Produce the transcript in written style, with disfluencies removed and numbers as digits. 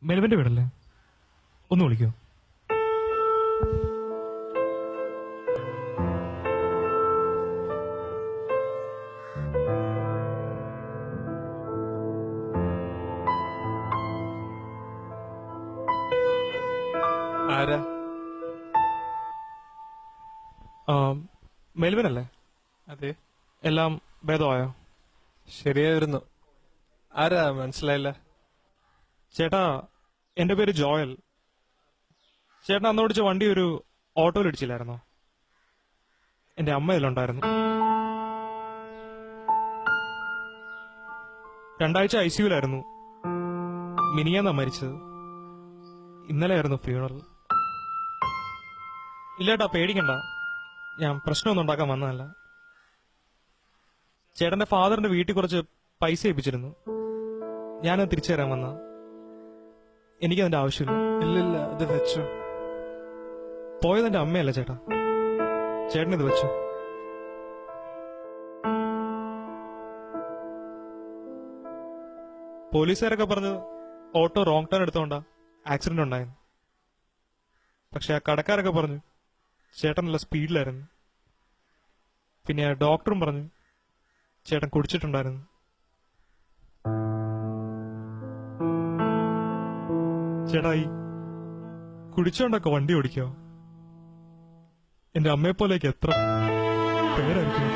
മെൽവിന്റെ വീടല്ലേ? ഒന്ന് വിളിക്കോ? ആരാ? മെൽവിൻ അല്ലേ? അതെ, എല്ലാം ഭേദമായോ? ശരിയായിരുന്നു. ആരാ മനസ്സിലായില്ല? ചേട്ടാ, എന്റെ പേര് ജോയൽ. ചേട്ടൻ അന്ന് ഓടിച്ച വണ്ടി ഒരു ഓട്ടോയിൽ ഇടിച്ചില്ലായിരുന്നോ? എന്റെ അമ്മ ഇതിലുണ്ടായിരുന്നു. 2 ആഴ്ച ICUലായിരുന്നു. മിനിയാന്നാ മരിച്ചത്. ഇന്നലെ ആയിരുന്നു ഫ്യൂണറൽ. ഇല്ലേട്ടാ, പേടിക്കണ്ട. ഞാൻ പ്രശ്നമൊന്നും ഉണ്ടാക്കാൻ വന്നതല്ല. ചേട്ടന്റെ ഫാദറിന്റെ വീട്ടിൽ കുറച്ച് പൈസ ഏൽപ്പിച്ചിരുന്നു. ഞാനത് തിരിച്ചു തരാൻ വന്ന. എനിക്കതിന്റെ ആവശ്യമില്ല. ഇല്ലില്ല, ഇത് വെച്ചോ. പോയതെന്റെ അമ്മയല്ല ചേട്ടാ. ചേട്ടനിത് വെച്ചു. പോലീസുകാരൊക്കെ പറഞ്ഞു ഓട്ടോ റോങ് ടേൺ എടുത്തോണ്ടാ ആക്സിഡന്റ് ഉണ്ടായിരുന്നു. പക്ഷെ ആ കടക്കാരൊക്കെ പറഞ്ഞു ചേട്ടൻ നല്ല സ്പീഡിലായിരുന്നു. പിന്നെ ആ ഡോക്ടറും പറഞ്ഞു ചേട്ടൻ കുടിച്ചിട്ടുണ്ടായിരുന്നു. ചേട്ടായി, കുടിച്ചോണ്ടൊക്കെ വണ്ടി ഓടിക്കോ? എന്റെ അമ്മയെപ്പോലേക്ക് എത്ര പേരായിരിക്കും?